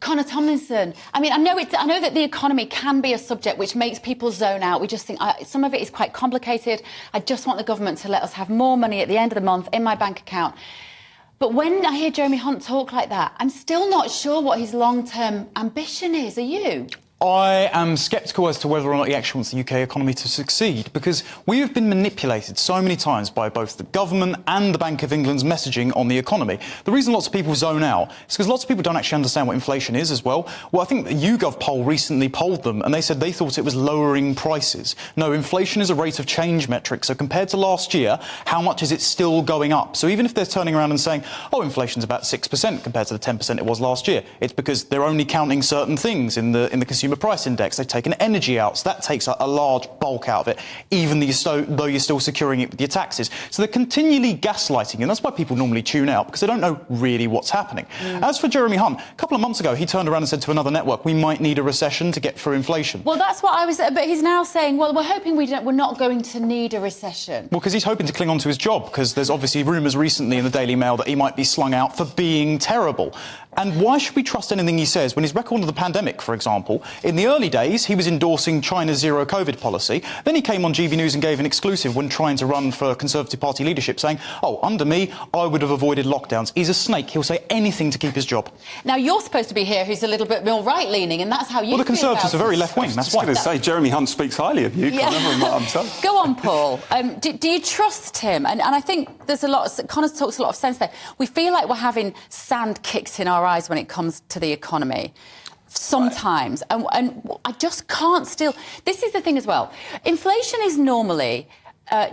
Connor Tomlinson. I mean, I know that the economy can be a subject which makes people zone out. We just think some of it is quite complicated. I just want the government to let us have more money at the end of the month in my bank account. But when I hear Jeremy Hunt talk like that, I'm still not sure what his long-term ambition is. Are you? I am sceptical as to whether or not he actually wants the UK economy to succeed, because we have been manipulated so many times by both the government and the Bank of England's messaging on the economy. The reason lots of people zone out is because lots of people don't actually understand what inflation is as well. Well, I think the YouGov poll recently polled them, and they said they thought it was lowering prices. No, inflation is a rate of change metric. So compared to last year, how much is it still going up? So even if they're turning around and saying, oh, inflation's about 6% compared to the 10% it was last year, it's because they're only counting certain things in the consumer price index. They've taken energy out, so that takes a large bulk out of it, even though you're still securing it with your taxes. So they're continually gaslighting, and that's why people normally tune out, because they don't know really what's happening. As for Jeremy Hunt, a couple of months ago, he turned around and said to another network, we might need a recession to get through inflation. Well, that's what I was... But he's now saying, well, we're hoping we're not going to need a recession. Well, because he's hoping to cling on to his job, because there's obviously rumours recently in the Daily Mail that he might be slung out for being terrible. And why should we trust anything he says when his record of the pandemic, for example, in the early days, he was endorsing China's zero COVID policy. Then he came on GB News and gave an exclusive when trying to run for Conservative Party leadership, saying, oh, under me, I would have avoided lockdowns. He's a snake. He'll say anything to keep his job. Now, you're supposed to be here who's a little bit more right-leaning, and that's how you feel. Well, the Conservatives are very left-wing, that's why. I was just going to say, Jeremy Hunt speaks highly of you, I'm told. Go on, Paul. Do you trust him? And I think there's a lot of... Connor's talks a lot of sense there. We feel like we're having sand kicked in our eyes when it comes to the economy sometimes, right. and I just can't still... This is the thing as well. Inflation is normally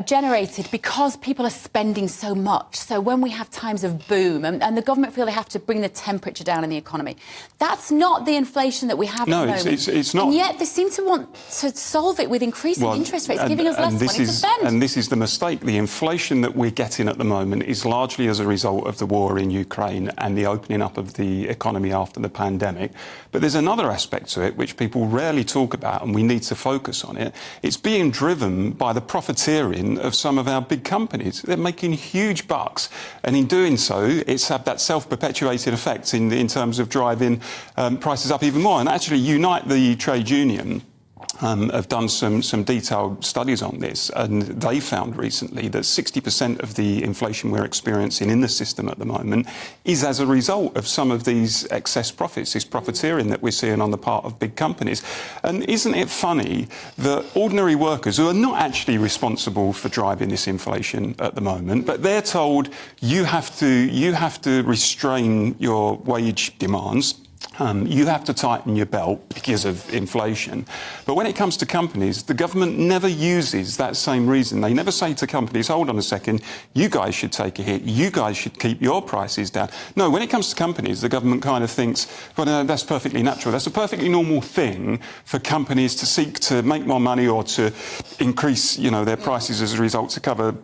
generated because people are spending so much. So when we have times of boom and the government feel they have to bring the temperature down in the economy, that's not the inflation that we have at the moment. No, it's not. And yet they seem to want to solve it with increasing interest rates, giving us less money to spend. And this is the mistake. The inflation that we're getting at the moment is largely as a result of the war in Ukraine and the opening up of the economy after the pandemic. But there's another aspect to it which people rarely talk about, and we need to focus on it. It's being driven by the profiteering of some of our big companies. They're making huge bucks, and in doing so, it's had that self-perpetuating effect in terms of driving prices up even more. And actually, Unite, the trade union, have done some detailed studies on this, and they found recently that 60% of the inflation we're experiencing in the system at the moment is as a result of some of these excess profits, this profiteering that we're seeing on the part of big companies. And isn't it funny that ordinary workers, who are not actually responsible for driving this inflation at the moment, but they're told you have to restrain your wage demands, you have to tighten your belt because of inflation. But when it comes to companies, the government never uses that same reason. They never say to companies, hold on a second, you guys should take a hit, you guys should keep your prices down. No, when it comes to companies, the government kind of thinks, well, that's perfectly natural. That's a perfectly normal thing for companies to seek to make more money or to increase, their prices as a result to cover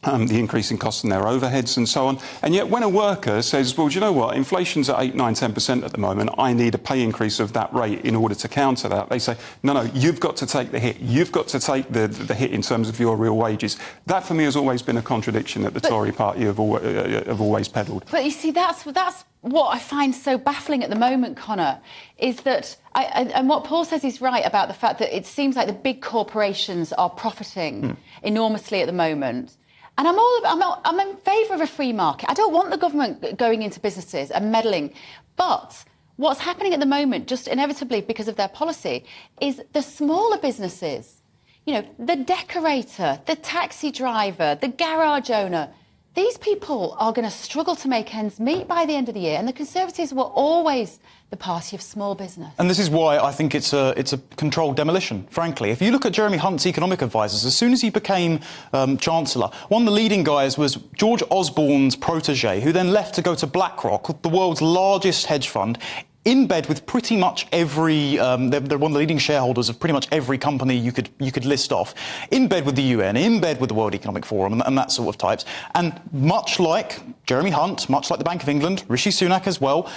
the increase in costs and their overheads and so on. And yet when a worker says, well, do you know what, inflation's at 8, 9, 10% at the moment, I need a pay increase of that rate in order to counter that, they say, no, you've got to take the hit. You've got to take the hit in terms of your real wages. That, for me, has always been a contradiction that the Tory party have always peddled. But you see, that's what I find so baffling at the moment, Connor, is that... and what Paul says is right about the fact that it seems like the big corporations are profiting enormously at the moment. And I'm in favour of a free market. I don't want the government going into businesses and meddling. But what's happening at the moment, just inevitably because of their policy, is the smaller businesses, the decorator, the taxi driver, the garage owner, these people are going to struggle to make ends meet by the end of the year. And the Conservatives were always the party of small business. And this is why I think it's a controlled demolition, frankly. If you look at Jeremy Hunt's economic advisers, as soon as he became Chancellor, one of the leading guys was George Osborne's protege, who then left to go to BlackRock, the world's largest hedge fund, in bed with pretty much every... they're one of the leading shareholders of pretty much every company you could list off. In bed with the UN, in bed with the World Economic Forum and that sort of types. And much like Jeremy Hunt, much like the Bank of England, Rishi Sunak as well,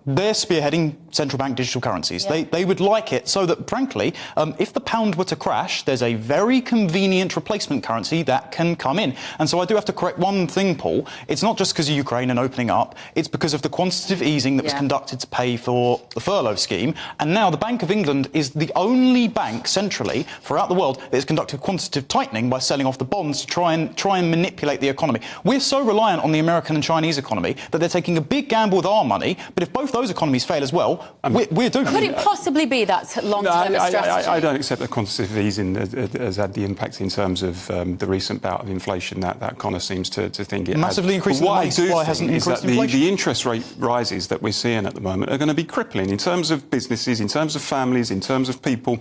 they're spearheading central bank digital currencies. Yeah. They would like it so that, frankly, if the pound were to crash, there's a very convenient replacement currency that can come in. And so I do have to correct one thing, Paul. It's not just because of Ukraine and opening up. It's because of the quantitative easing that was conducted to pay for the furlough scheme. And now the Bank of England is the only bank centrally throughout the world that has conducted quantitative tightening by selling off the bonds to try and manipulate the economy. We're so reliant on the American and Chinese economy that they're taking a big gamble with our money. But if both those economies fail as well, we're doomed. Could it possibly be that long-term strategy? I don't accept that quantitative easing has had the impact in terms of the recent bout of inflation that Connor seems to think it massively has. increasing the money supply hasn't increased inflation. The interest rate rises that we're seeing at the moment are going to be crippling in terms of businesses, in terms of families, in terms of people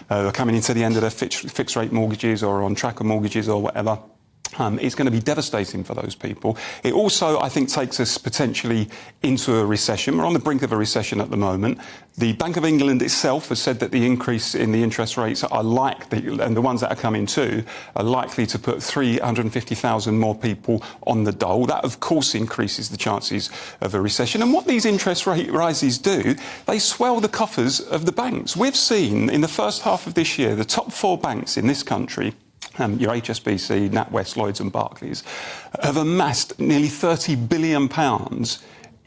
who are coming into the end of their fixed rate mortgages or on tracker mortgages or whatever. It's going to be devastating for those people. It also, I think, takes us potentially into a recession. We're on the brink of a recession at the moment. The Bank of England itself has said that the increase in the interest rates are and the ones that are coming too, are likely to put 350,000 more people on the dole. That, of course, increases the chances of a recession. And what these interest rate rises do, they swell the coffers of the banks. We've seen in the first half of this year, the top 4 banks in this country, your HSBC, NatWest, Lloyds and Barclays, have amassed nearly £30 billion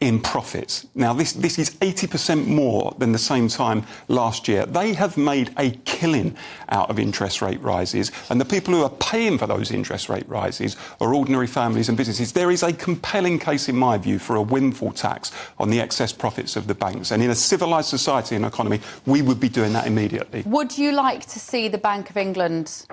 in profits. Now, this is 80% more than the same time last year. They have made a killing out of interest rate rises, and the people who are paying for those interest rate rises are ordinary families and businesses. There is a compelling case, in my view, for a windfall tax on the excess profits of the banks. And in a civilised society and economy, we would be doing that immediately. Would you like to see the Bank of England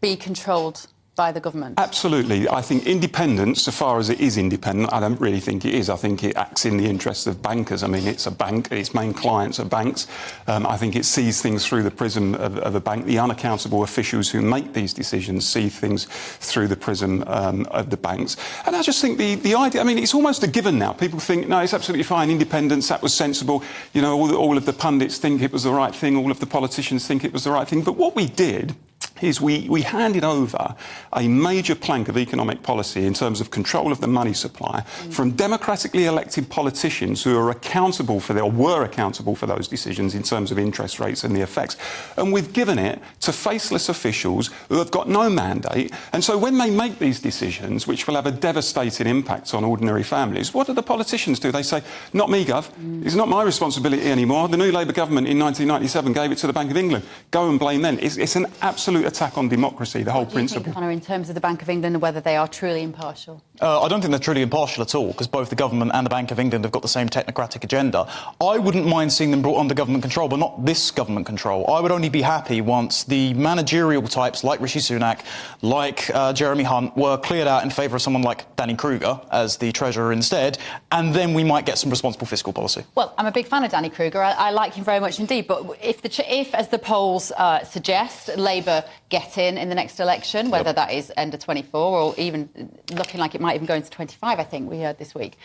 be controlled by the government? Absolutely. I think independence, so far as it is independent, I don't really think it is. I think it acts in the interests of bankers. I mean, it's a bank, its main clients are banks. I think it sees things through the prism of a bank. The unaccountable officials who make these decisions see things through the prism of the banks. And I just think the idea, I mean, it's almost a given now. People think, no, it's absolutely fine, independence, that was sensible. You know, all of the pundits think it was the right thing, all of the politicians think it was the right thing. But what we did is we handed over a major plank of economic policy in terms of control of the money supply from democratically elected politicians who are accountable for were accountable for those decisions in terms of interest rates and the effects. And we've given it to faceless officials who have got no mandate. And so when they make these decisions, which will have a devastating impact on ordinary families, what do the politicians do? They say, not me, Gov. It's not my responsibility anymore. The new Labour government in 1997 gave it to the Bank of England. Go and blame them. It's an absolute attack on democracy, the whole principle. What do you think, Connor, in terms of the Bank of England and whether they are truly impartial? I don't think they're truly impartial at all, because both the government and the Bank of England have got the same technocratic agenda. I wouldn't mind seeing them brought under government control, but not this government control. I would only be happy once the managerial types like Rishi Sunak, like Jeremy Hunt, were cleared out in favour of someone like Danny Kruger as the Treasurer instead, and then we might get some responsible fiscal policy. Well, I'm a big fan of Danny Kruger. I like him very much indeed, but if as the polls suggest, Labour get in the next election, whether that is end of 24 or even looking like it might even go into 25, I think we heard this week.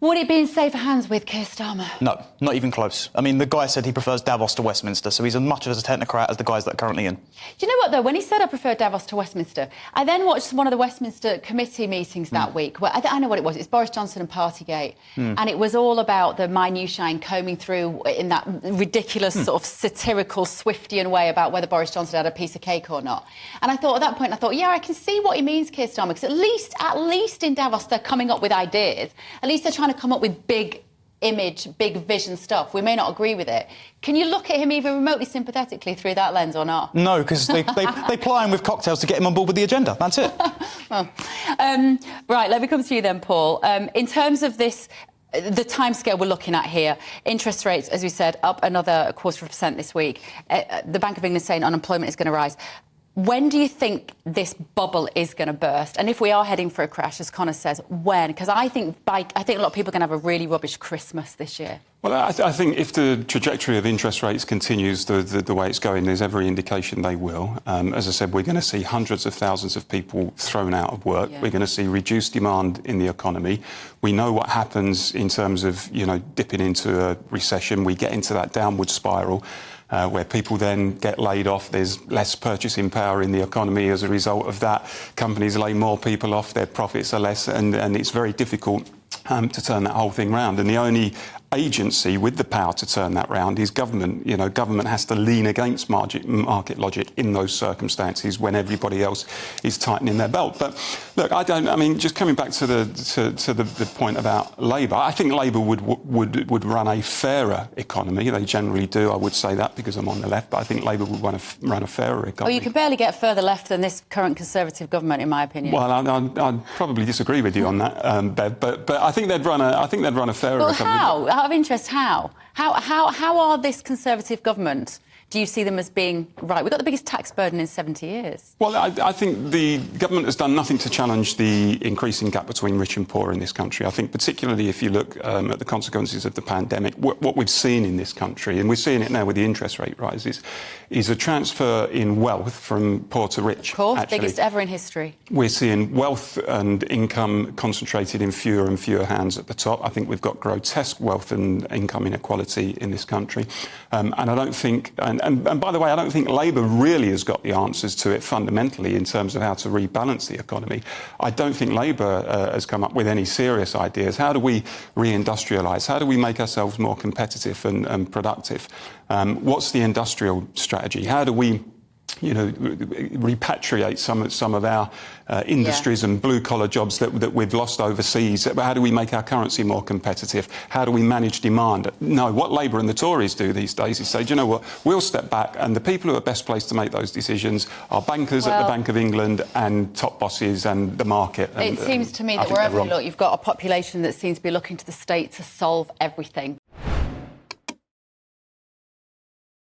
Would it be in safer hands with Keir Starmer? No, not even close. I mean, the guy said he prefers Davos to Westminster, so he's as much of a technocrat as the guys that are currently in. Do you know what, though? When he said I prefer Davos to Westminster, I then watched one of the Westminster committee meetings that week, where I know what it was. It's Boris Johnson and Partygate. And it was all about the minutiae and combing through in that ridiculous sort of satirical Swiftian way about whether Boris Johnson had a piece of cake or not. And I thought at that point, yeah, I can see what he means, Keir Starmer, because at least in Davos they're coming up with ideas. At least they're trying to come up with big image, big vision stuff. We may not agree with it. Can you look at him even remotely sympathetically through that lens or not? No, because they ply him with cocktails to get him on board with the agenda. That's it. Well, right, let me come to you then, Paul. In terms of this, the timescale we're looking at here, interest rates, as we said, up another 0.25% this week. The Bank of England is saying unemployment is going to rise. When do you think this bubble is going to burst? And if we are heading for a crash, as Connor says, when? Because I think a lot of people are going to have a really rubbish Christmas this year. Well, I think if the trajectory of interest rates continues the way it's going, there's every indication they will. As I said, we're going to see hundreds of thousands of people thrown out of work. Yeah. We're going to see reduced demand in the economy. We know what happens in terms of, dipping into a recession. We get into that downward spiral. Where people then get laid off. There's less purchasing power in the economy as a result of that. Companies lay more people off, their profits are less, and it's very difficult to turn that whole thing round. And the only agency with the power to turn that round is government. You know, government has to lean against market logic in those circumstances when everybody else is tightening their belt. But look, I mean, just coming back to the point about Labour, I think Labour would run a fairer economy. They generally do. I would say that because I'm on the left, but I think Labour would run a fairer economy. Well, you can barely get further left than this current Conservative government, in my opinion. Well, I'd probably disagree with you on that, Bev. But I think they'd run a fairer economy. How? Out of interest, how? How are this Conservative government? Do you see them as being right? We've got the biggest tax burden in 70 years. Well, I think the government has done nothing to challenge the increasing gap between rich and poor in this country. I think particularly if you look at the consequences of the pandemic, what we've seen in this country, and we're seeing it now with the interest rate rises, is a transfer in wealth from poor to rich. Of course, actually. biggest ever in history. We're seeing wealth and income concentrated in fewer and fewer hands at the top. I think we've got grotesque wealth and income inequality in this country. And I don't think... And by the way, I don't think Labour really has got the answers to it fundamentally in terms of how to rebalance the economy. I don't think Labour has come up with any serious ideas. How do we reindustrialise? How do we make ourselves more competitive and productive? What's the industrial strategy? How do we repatriate some of our industries and blue-collar jobs that we've lost overseas? How do we make our currency more competitive? How do we manage demand? No, what Labour and the Tories do these days is say, do you know what, we'll step back, and the people who are best placed to make those decisions are bankers at the Bank of England and top bosses and the market. It seems to me that wherever you look, you've got a population that seems to be looking to the state to solve everything.